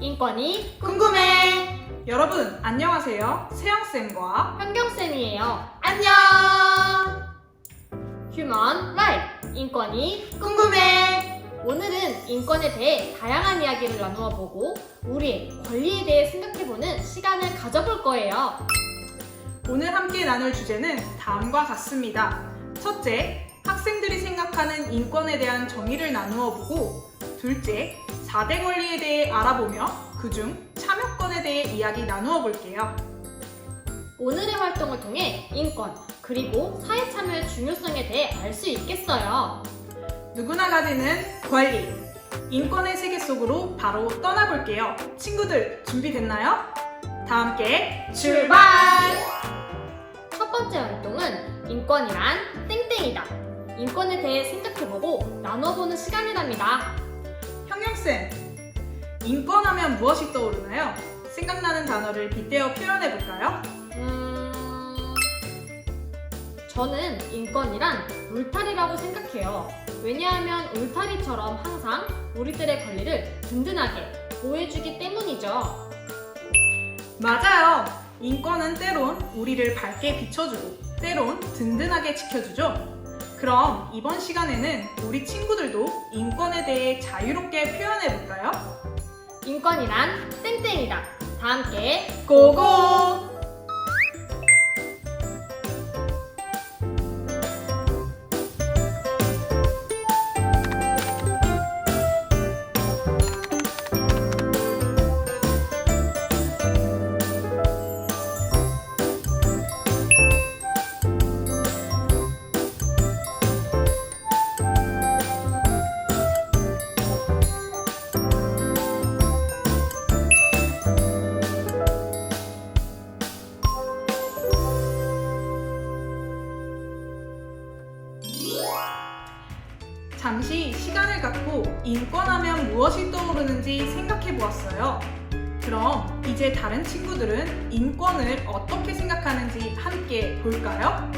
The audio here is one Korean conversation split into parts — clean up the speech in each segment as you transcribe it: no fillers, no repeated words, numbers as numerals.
인권이 궁금해. 여러분 안녕하세요. 세영쌤과 현경쌤이에요. 안녕. 휴먼 라이트 인권이 궁금해. 오늘은 인권에 대해 다양한 이야기를 나누어 보고 우리의 권리에 대해 생각해보는 시간을 가져볼 거예요. 오늘 함께 나눌 주제는 다음과 같습니다. 첫째, 학생들이 생각하는 인권에 대한 정의를 나누어 보고, 둘째, 4대 권리에 대해 알아보며 그중 참여권에 대해 이야기 나누어 볼게요. 오늘의 활동을 통해 인권 그리고 사회 참여의 중요성에 대해 알 수 있겠어요. 누구나 가지는 권리, 인권의 세계 속으로 바로 떠나볼게요. 친구들 준비됐나요? 다 함께 출발! 첫 번째 활동은 인권이란 땡땡이다. 인권에 대해 생각해보고 나눠보는 시간이랍니다. 현경쌤, 인권하면 무엇이 떠오르나요? 생각나는 단어를 빗대어 표현해볼까요? 저는 인권이란 울타리라고 생각해요. 왜냐하면 울타리처럼 항상 우리들의 권리를 든든하게 보호해주기 때문이죠. 맞아요. 인권은 때론 우리를 밝게 비춰주고 때론 든든하게 지켜주죠. 그럼 이번 시간에는 우리 친구들도 인권에 대해 자유롭게 표현해볼까요? 인권이란 땡땡이다. 다 함께 고고! 잠시 시간을 갖고 인권하면 무엇이 떠오르는지 생각해 보았어요. 그럼 이제 다른 친구들은 인권을 어떻게 생각하는지 함께 볼까요?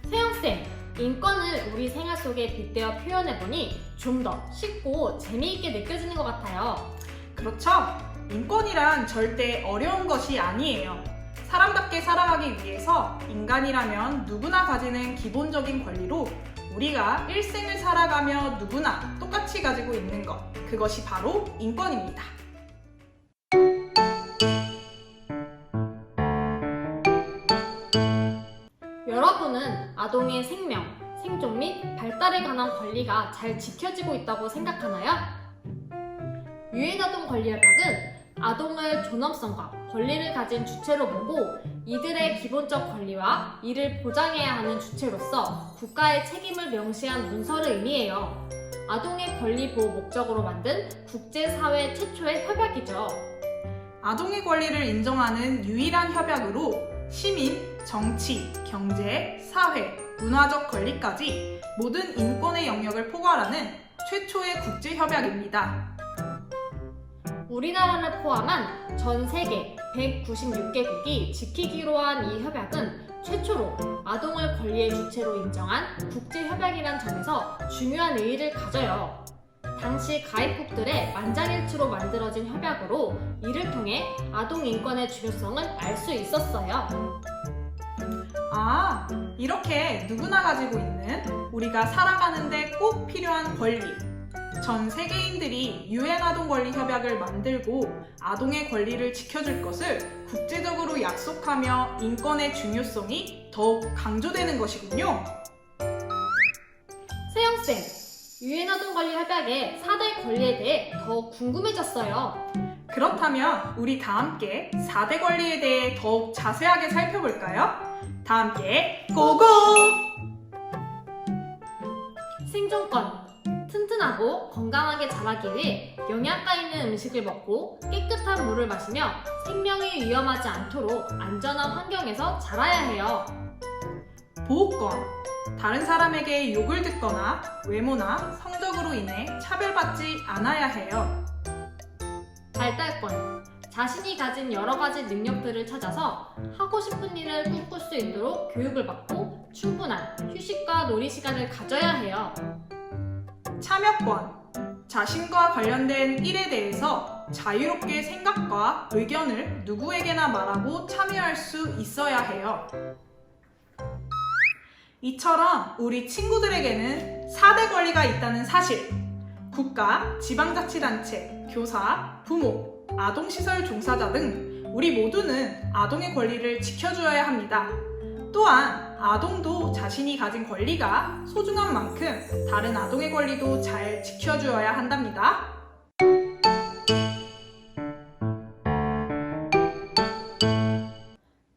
세영쌤, 인권을 우리 생활 속에 빗대어 표현해보니 좀 더 쉽고 재미있게 느껴지는 것 같아요. 그렇죠? 인권이란 절대 어려운 것이 아니에요. 사람답게 살아가기 위해서 인간이라면 누구나 가지는 기본적인 권리로 우리가 일생을 살아가며 누구나 똑같이 가지고 있는 것, 그것이 바로 인권입니다. 여러분은 아동의 생명, 생존 및 발달에 관한 권리가 잘 지켜지고 있다고 생각하나요? 유엔 아동 권리 협약은 아동을 존엄성과 권리를 가진 주체로 보고 이들의 기본적 권리와 이를 보장해야 하는 주체로서 국가의 책임을 명시한 문서를 의미해요. 아동의 권리 보호 목적으로 만든 국제사회 최초의 협약이죠. 아동의 권리를 인정하는 유일한 협약으로 시민, 정치, 경제, 사회, 문화적 권리까지 모든 인권의 영역을 포괄하는 최초의 국제협약입니다. 우리나라를 포함한 전 세계 196개국이 지키기로 한 이 협약은 최초로 아동을 권리의 주체로 인정한 국제협약이란 점에서 중요한 의의를 가져요. 당시 가입국들의 만장일치로 만들어진 협약으로 이를 통해 아동 인권의 중요성을 알 수 있었어요. 이렇게 누구나 가지고 있는 우리가 살아가는데 꼭 필요한 권리. 전 세계인들이 유엔 아동 권리 협약을 만들고 아동의 권리를 지켜줄 것을 국제적으로 약속하며 인권의 중요성이 더욱 강조되는 것이군요. 세영쌤, 유엔 아동 권리 협약의 4대 권리에 대해 더 궁금해졌어요. 그렇다면 우리 다 함께 4대 권리에 대해 더욱 자세하게 살펴볼까요? 다 함께 고고! 생존권. 튼튼하고 건강하게 자라기 위해 영양가 있는 음식을 먹고 깨끗한 물을 마시며 생명이 위험하지 않도록 안전한 환경에서 자라야 해요. 보호권. 다른 사람에게 욕을 듣거나 외모나 성적으로 인해 차별받지 않아야 해요. 발달권. 자신이 가진 여러 가지 능력들을 찾아서 하고 싶은 일을 꿈꿀 수 있도록 교육을 받고 충분한 휴식과 놀이 시간을 가져야 해요. 참여권. 자신과 관련된 일에 대해서 자유롭게 생각과 의견을 누구에게나 말하고 참여할 수 있어야 해요. 이처럼 우리 친구들에게는 4대 권리가 있다는 사실. 국가, 지방자치단체, 교사, 부모, 아동시설 종사자 등 우리 모두는 아동의 권리를 지켜줘야 합니다. 또한 아동도 자신이 가진 권리가 소중한 만큼 다른 아동의 권리도 잘 지켜주어야 한답니다.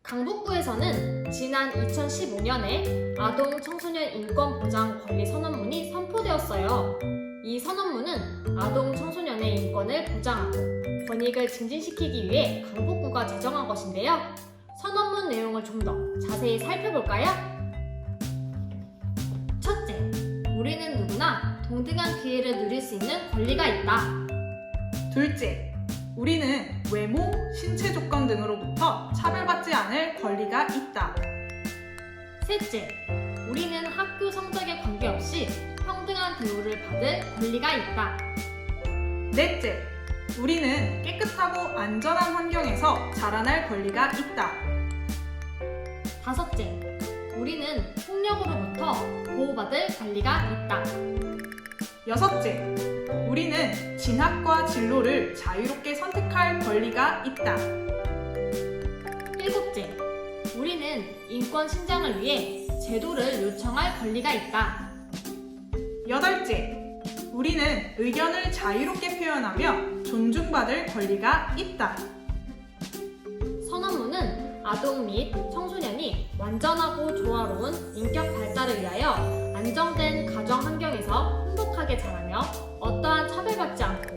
강북구에서는 지난 2015년에 아동 청소년 인권 보장 권리 선언문이 선포되었어요. 이 선언문은 아동 청소년의 인권을 보장하고 권익을 증진시키기 위해 강북구가 제정한 것인데요. 선언문 내용을 좀 더 자세히 살펴볼까요? 첫째, 우리는 누구나 동등한 기회를 누릴 수 있는 권리가 있다. 둘째, 우리는 외모, 신체 조건 등으로부터 차별받지 않을 권리가 있다. 셋째, 우리는 학교 성적에 관계없이 평등한 대우를 받을 권리가 있다. 넷째, 우리는 깨끗하고 안전한 환경에서 자라날 권리가 있다. 다섯째, 우리는 폭력으로부터 보호받을 권리가 있다. 여섯째, 우리는 진학과 진로를 자유롭게 선택할 권리가 있다. 일곱째, 우리는 인권 신장을 위해 제도를 요청할 권리가 있다. 여덟째, 우리는 의견을 자유롭게 표현하며 존중받을 권리가 있다. 선언문은 아동 및 청소년이 완전하고 조화로운 인격 발달을 위하여 안정된 가정 환경에서 행복하게 자라며 어떠한 차별받지 않고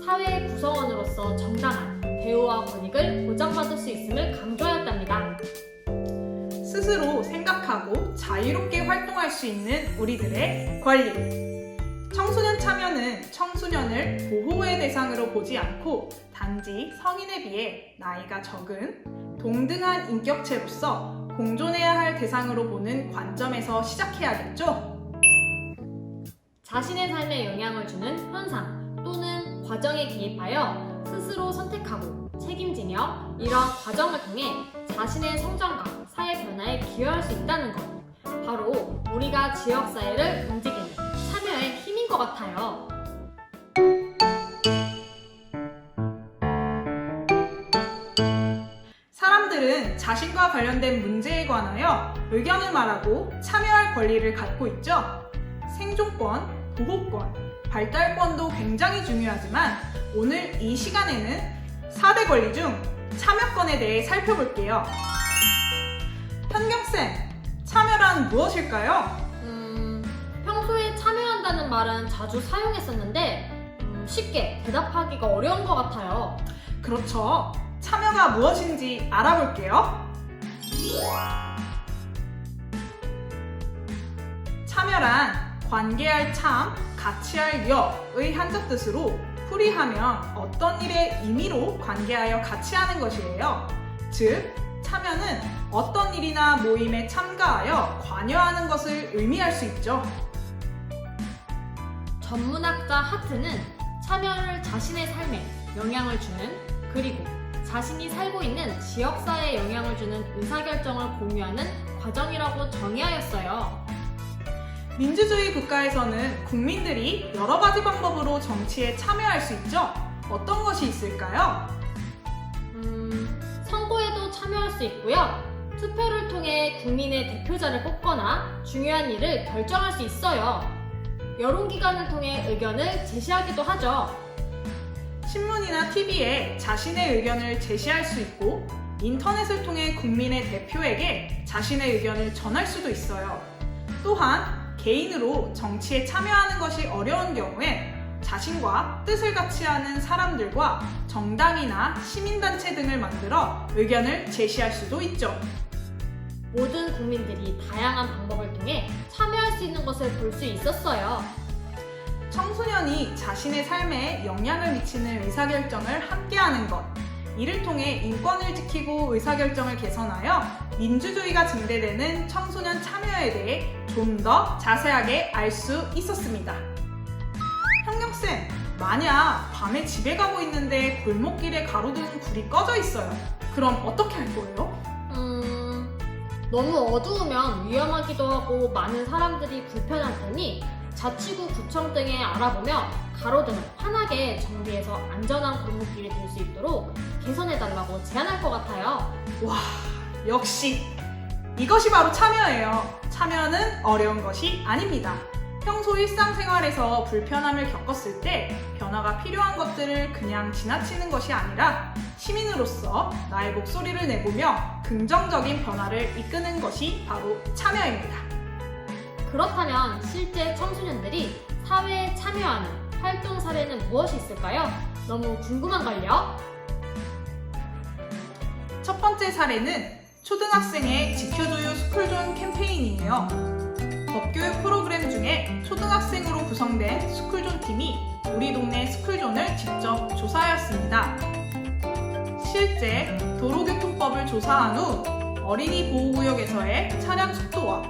사회의 구성원으로서 정당한 대우와 권익을 보장받을 수 있음을 강조하였답니다. 스스로 생각하고 자유롭게 활동할 수 있는 우리들의 권리. 청소년 참여는 청소년을 보호의 대상으로 보지 않고 단지 성인에 비해 나이가 적은 동등한 인격체로서 공존해야 할 대상으로 보는 관점에서 시작해야겠죠? 자신의 삶에 영향을 주는 현상 또는 과정에 개입하여 스스로 선택하고 책임지며 이러한 과정을 통해 자신의 성장과 사회 변화에 기여할 수 있다는 것. 바로 우리가 지역사회를 움직이는 참여의 힘인 것 같아요. 사람들은 자신과 관련된 문제에 관하여 의견을 말하고 참여할 권리를 갖고 있죠. 생존권, 보호권, 발달권도 굉장히 중요하지만 오늘 이 시간에는 4대 권리 중 참여권에 대해 살펴볼게요. 현경쌤, 참여란 무엇일까요? 평소에 참여한다는 말은 자주 사용했었는데 쉽게 대답하기가 어려운 것 같아요. 그렇죠. 참여가 무엇인지 알아볼게요. 참여란 관계할 참, 같이할 여의 한자 뜻으로 풀이하면 어떤 일의 임의로 관계하여 같이하는 것이에요. 즉, 참여는 어떤 일이나 모임에 참가하여 관여하는 것을 의미할 수 있죠. 전문학자 하트는 참여를 자신의 삶에 영향을 주는 그리고 자신이 살고 있는 지역사회에 영향을 주는 의사결정을 공유하는 과정이라고 정의하였어요. 민주주의 국가에서는 국민들이 여러 가지 방법으로 정치에 참여할 수 있죠. 어떤 것이 있을까요? 선거에도 참여할 수 있고요. 투표를 통해 국민의 대표자를 뽑거나 중요한 일을 결정할 수 있어요. 여론기관을 통해 의견을 제시하기도 하죠. 신문이나 TV에 자신의 의견을 제시할 수 있고 인터넷을 통해 국민의 대표에게 자신의 의견을 전할 수도 있어요. 또한 개인으로 정치에 참여하는 것이 어려운 경우에 자신과 뜻을 같이 하는 사람들과 정당이나 시민단체 등을 만들어 의견을 제시할 수도 있죠. 모든 국민들이 다양한 방법을 통해 참여할 수 있는 것을 볼 수 있었어요. 청소년이 자신의 삶에 영향을 미치는 의사결정을 함께하는 것, 이를 통해 인권을 지키고 의사결정을 개선하여 민주주의가 증대되는 청소년 참여에 대해 좀 더 자세하게 알 수 있었습니다. 형경쌤, 만약 밤에 집에 가고 있는데 골목길에 가로등 불이 꺼져 있어요. 그럼 어떻게 할 거예요? 너무 어두우면 위험하기도 하고 많은 사람들이 불편할 테니 자치구 구청 등에 알아보며 가로등을 환하게 정비해서 안전한 골목길이 될 수 있도록 개선해달라고 제안할 것 같아요. 와, 역시 이것이 바로 참여예요. 참여는 어려운 것이 아닙니다. 평소 일상생활에서 불편함을 겪었을 때 변화가 필요한 것들을 그냥 지나치는 것이 아니라 시민으로서 나의 목소리를 내보며 긍정적인 변화를 이끄는 것이 바로 참여입니다. 그렇다면 실제 청소년들이 사회에 참여하는 활동 사례는 무엇이 있을까요? 너무 궁금한걸요? 첫 번째 사례는 초등학생의 지켜줘요 스쿨존 캠페인이에요. 법교육 프로그램 중에 초등학생으로 구성된 스쿨존 팀이 우리 동네 스쿨존을 직접 조사하였습니다. 실제 도로교통법을 조사한 후 어린이 보호구역에서의 차량 속도와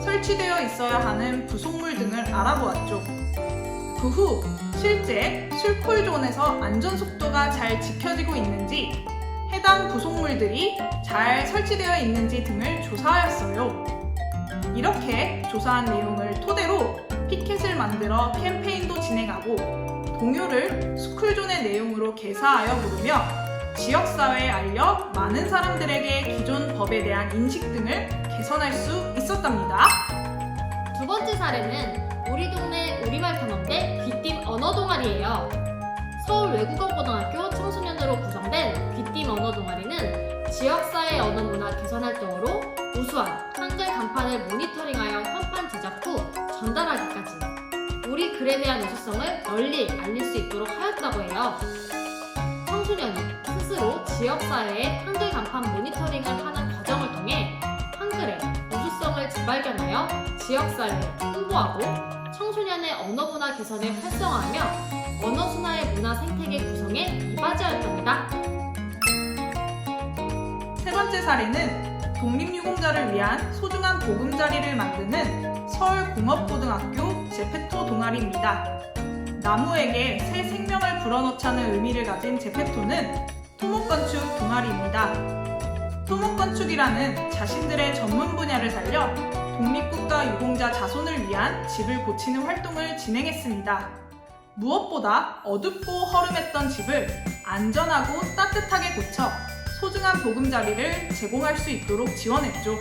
설치되어 있어야 하는 부속물 등을 알아보았죠. 그 후 실제 스쿨존에서 안전속도가 잘 지켜지고 있는지, 해당 부속물들이 잘 설치되어 있는지 등을 조사하였어요. 이렇게 조사한 내용을 토대로 피켓을 만들어 캠페인도 진행하고 동요를 스쿨존의 내용으로 개사하여 부르며 지역사회에 알려 많은 사람들에게 기존 법에 대한 인식 등을 개선할 수 있었답니다. 두 번째 사례는 우리 동네 우리말 탐험대 귀띔 언어 동아리예요. 서울 외국어고등학교 청소년으로 구성된 귀띔 언어 동아리는 지역사회 언어 문화 개선 활동으로 우수한 한글 간판을 모니터링하여 현판 제작 후 전달하기까지 우리 글에 대한 우수성을 널리 알릴 수 있도록 하였다고 해요. 청소년이 스스로 지역사회의 한글 간판 모니터링을 하는 과정을 통해 한글의 우수성을 재발견하여 지역사회에 홍보하고 청소년의 언어 문화 개선에 활성화하며 언어 순화의 문화 생태계 구성에 이바지하였답니다. 세 번째 사례는 독립유공자를 위한 소중한 보금자리를 만드는 서울공업고등학교 제페토 동아리입니다. 나무에게 새 생명을 불어넣자는 의미를 가진 제페토는 토목건축 동아리입니다. 토목건축이라는 자신들의 전문 분야를 살려 독립국가 유공자 자손을 위한 집을 고치는 활동을 진행했습니다. 무엇보다 어둡고 허름했던 집을 안전하고 따뜻하게 고쳐 소중한 보금자리를 제공할 수 있도록 지원했죠.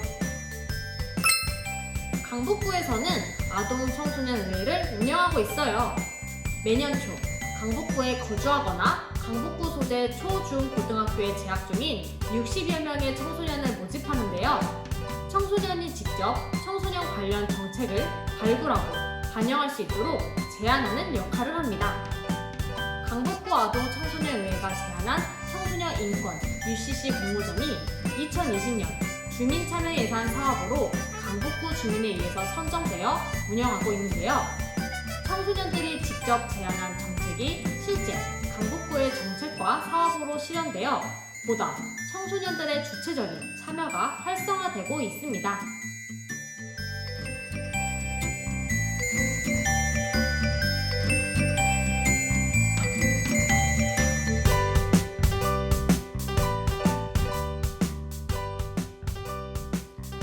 강북구에서는 아동 청소년 의회를 운영하고 있어요. 매년 초 강북구에 거주하거나 강북구 소재 초, 중, 고등학교에 재학 중인 60여 명의 청소년을 모집하는데요. 청소년이 직접 청소년 관련 정책을 발굴하고 반영할 수 있도록 제안하는 역할을 합니다. 강북구 아동 청소년 의회가 제안한 청소년 인권 UCC 공모전이 2020년 주민참여 예산 사업으로 강북구 주민에 의해서 선정되어 운영하고 있는데요. 청소년들이 직접 제안한 정책이 실제 강북구의 정책과 사업으로 실현되어 보다 청소년들의 주체적인 참여가 활성화되고 있습니다.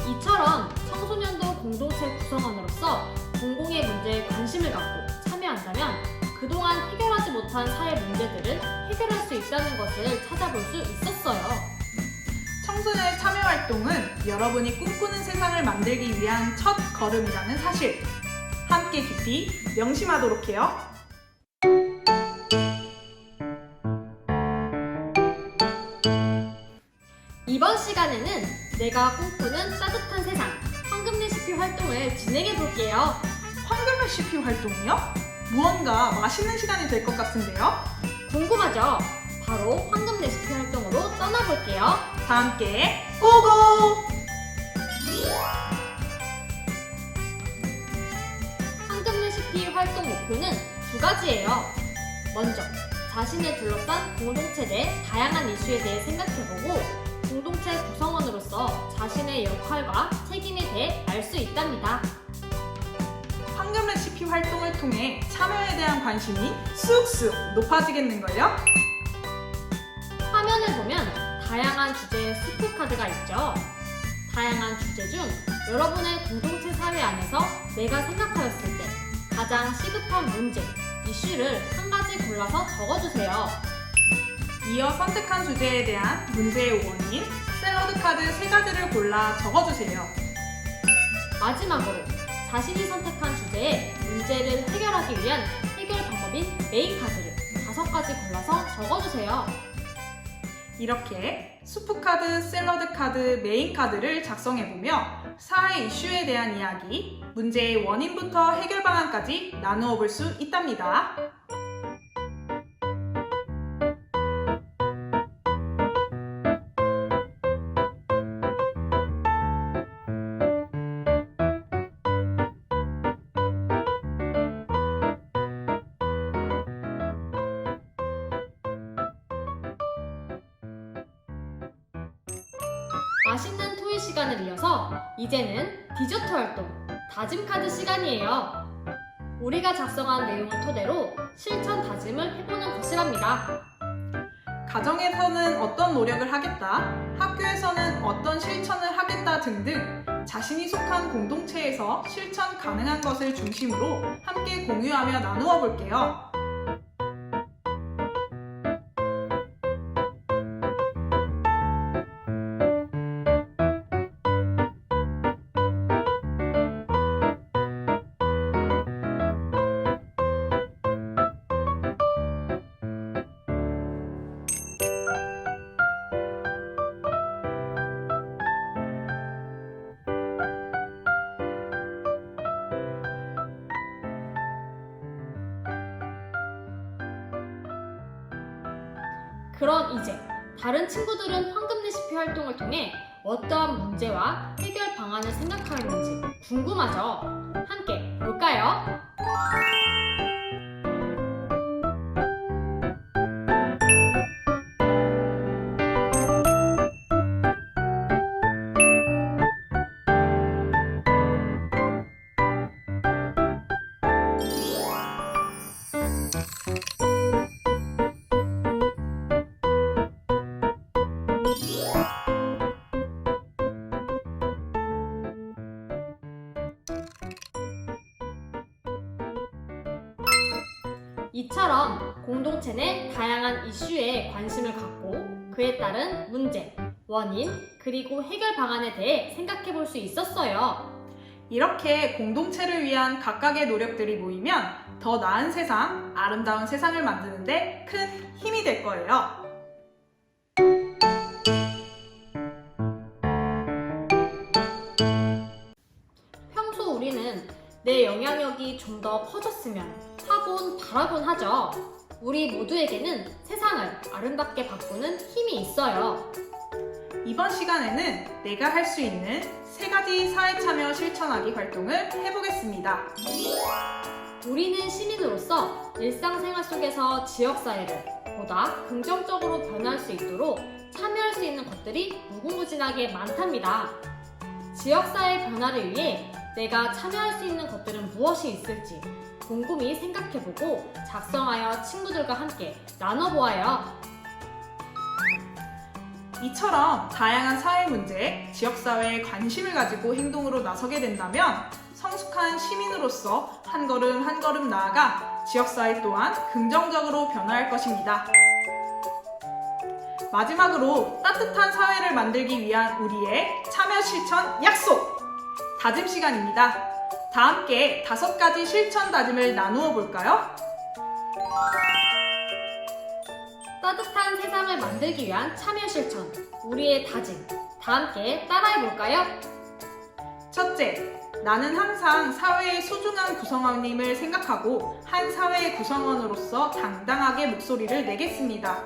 이처럼 관심을 갖고 참여한다면 그동안 해결하지 못한 사회 문제들을 해결할 수 있다는 것을 찾아볼 수 있었어요. 청소년의 참여 활동은 여러분이 꿈꾸는 세상을 만들기 위한 첫 걸음이라는 사실. 함께 깊이 명심하도록 해요. 이번 시간에는 내가 꿈꾸는 따뜻한 세상 황금 레시피 활동을 진행해 볼게요. 황금 레시피 활동이요? 무언가 맛있는 시간이 될 것 같은데요? 궁금하죠? 바로 황금 레시피 활동으로 떠나볼게요. 다 함께 고고! 황금 레시피 활동 목표는 두 가지예요. 먼저, 자신을 둘러싼 공동체 내 다양한 이슈에 대해 생각해보고 공동체 구성원으로서 자신의 역할과 책임에 대해 알 수 있답니다. 황금 레시피 활동을 통해 참여에 대한 관심이 쑥쑥 높아지겠는걸요? 화면을 보면 다양한 주제의 스프 카드가 있죠. 다양한 주제 중 여러분의 공동체 사회 안에서 내가 생각하였을 때 가장 시급한 문제, 이슈를 한 가지 골라서 적어주세요. 이어 선택한 주제에 대한 문제의 원인, 샐러드 카드 3가지를 골라 적어주세요. 마지막으로 자신이 선택한 주제에 문제를 해결하기 위한 해결 방법인 메인 카드를 5가지 골라서 적어주세요. 이렇게 수프 카드, 샐러드 카드, 메인 카드를 작성해보며 사회 이슈에 대한 이야기, 문제의 원인부터 해결 방안까지 나누어 볼 수 있답니다. 맛있는 토의 시간을 이어서 이제는 디저트 활동, 다짐 카드 시간이에요. 우리가 작성한 내용을 토대로 실천 다짐을 해보는 것이랍니다. 가정에서는 어떤 노력을 하겠다, 학교에서는 어떤 실천을 하겠다 등등 자신이 속한 공동체에서 실천 가능한 것을 중심으로 함께 공유하며 나누어 볼게요. 그럼 이제 다른 친구들은 황금 레시피 활동을 통해 어떠한 문제와 해결 방안을 생각하였는지 궁금하죠? 함께 볼까요? 이처럼 공동체 내 다양한 이슈에 관심을 갖고 그에 따른 문제, 원인, 그리고 해결 방안에 대해 생각해 볼 수 있었어요. 이렇게 공동체를 위한 각각의 노력들이 모이면 더 나은 세상, 아름다운 세상을 만드는데 큰 힘이 될 거예요. 평소 우리는 내 영향력이 좀 더 커졌으면 하곤 바라곤 하죠. 우리 모두에게는 세상을 아름답게 바꾸는 힘이 있어요. 이번 시간에는 내가 할 수 있는 3가지 사회참여 실천하기 활동을 해보겠습니다. 우리는 시민으로서 일상생활 속에서 지역사회를 보다 긍정적으로 변화할 수 있도록 참여할 수 있는 것들이 무궁무진하게 많답니다. 지역사회 변화를 위해 내가 참여할 수 있는 것들은 무엇이 있을지 곰곰이 생각해보고 작성하여 친구들과 함께 나눠보아요. 이처럼 다양한 사회 문제, 지역사회에 관심을 가지고 행동으로 나서게 된다면 성숙한 시민으로서 한 걸음 한 걸음 나아가 지역사회 또한 긍정적으로 변화할 것입니다. 마지막으로 따뜻한 사회를 만들기 위한 우리의 참여 실천 약속! 다짐 시간입니다. 다 함께 5가지 실천 다짐을 나누어 볼까요? 따뜻한 세상을 만들기 위한 참여 실천, 우리의 다짐. 다 함께 따라해 볼까요? 첫째, 나는 항상 사회의 소중한 구성원임을 생각하고 한 사회의 구성원으로서 당당하게 목소리를 내겠습니다.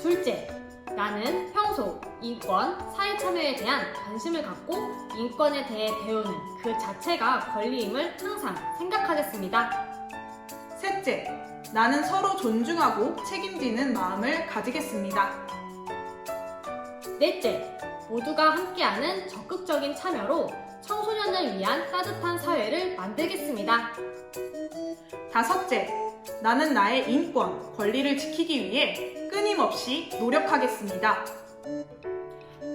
둘째, 나는 평소 인권, 사회 참여에 대한 관심을 갖고 인권에 대해 배우는 그 자체가 권리임을 항상 생각하겠습니다. 셋째, 나는 서로 존중하고 책임지는 마음을 가지겠습니다. 넷째, 모두가 함께하는 적극적인 참여로 청소년을 위한 따뜻한 사회를 만들겠습니다. 다섯째, 나는 나의 인권, 권리를 지키기 위해 끊임없이 노력하겠습니다.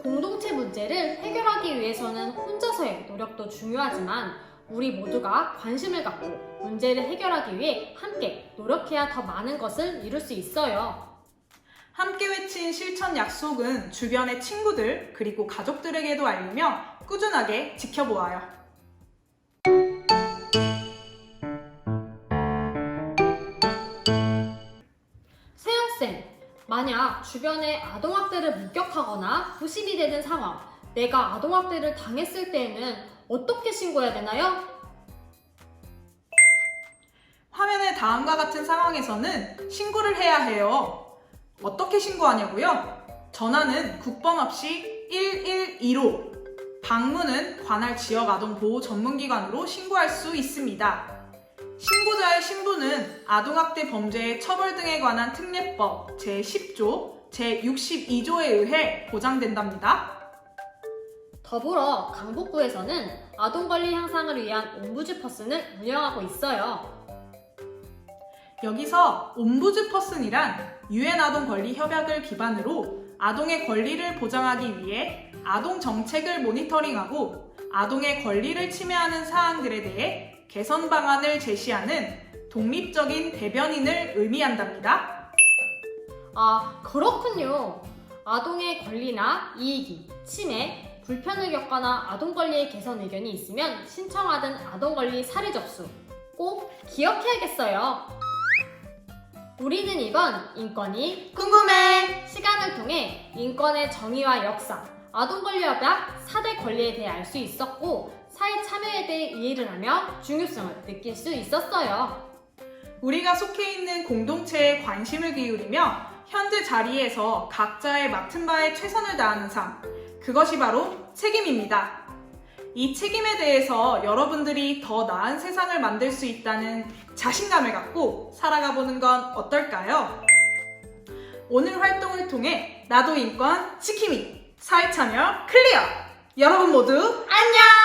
공동체 문제를 해결하기 위해서는 혼자서의 노력도 중요하지만 우리 모두가 관심을 갖고 문제를 해결하기 위해 함께 노력해야 더 많은 것을 이룰 수 있어요. 함께 외친 실천 약속은 주변의 친구들 그리고 가족들에게도 알리며 꾸준하게 지켜보아요. 세영쌤, 만약 주변에 아동학대를 목격하거나 부심이 되는 상황, 내가 아동학대를 당했을 때에는 어떻게 신고해야 되나요? 화면의 다음과 같은 상황에서는 신고를 해야 해요. 어떻게 신고하냐고요? 전화는 국번 없이 1125, 방문은 관할 지역아동보호 전문기관으로 신고할 수 있습니다. 신고자의 신분은 아동학대 범죄의 처벌 등에 관한 특례법 제10조, 제62조에 의해 보장된답니다. 더불어 강북구에서는 아동권리 향상을 위한 옴부즈퍼슨을 운영하고 있어요. 여기서 옴부즈퍼슨이란 유엔 아동 권리 협약을 기반으로 아동의 권리를 보장하기 위해 아동 정책을 모니터링하고 아동의 권리를 침해하는 사항들에 대해 개선 방안을 제시하는 독립적인 대변인을 의미한답니다. 아, 그렇군요. 아동의 권리나 이익이, 침해, 불편을 겪거나 아동권리의 개선 의견이 있으면 신청하던 아동권리 사례 접수 꼭 기억해야겠어요. 우리는 이번 인권이 궁금해! 시간을 통해 인권의 정의와 역사, 아동권리협약 4대 권리에 대해 알 수 있었고 사회 참여에 대해 이해를 하며 중요성을 느낄 수 있었어요. 우리가 속해 있는 공동체에 관심을 기울이며 현재 자리에서 각자의 맡은 바에 최선을 다하는 삶, 그것이 바로 책임입니다. 이 책임에 대해서 여러분들이 더 나은 세상을 만들 수 있다는 자신감을 갖고 살아가 보는 건 어떨까요? 오늘 활동을 통해 나도 인권 지킴이, 사회 참여 클리어! 여러분 모두 안녕!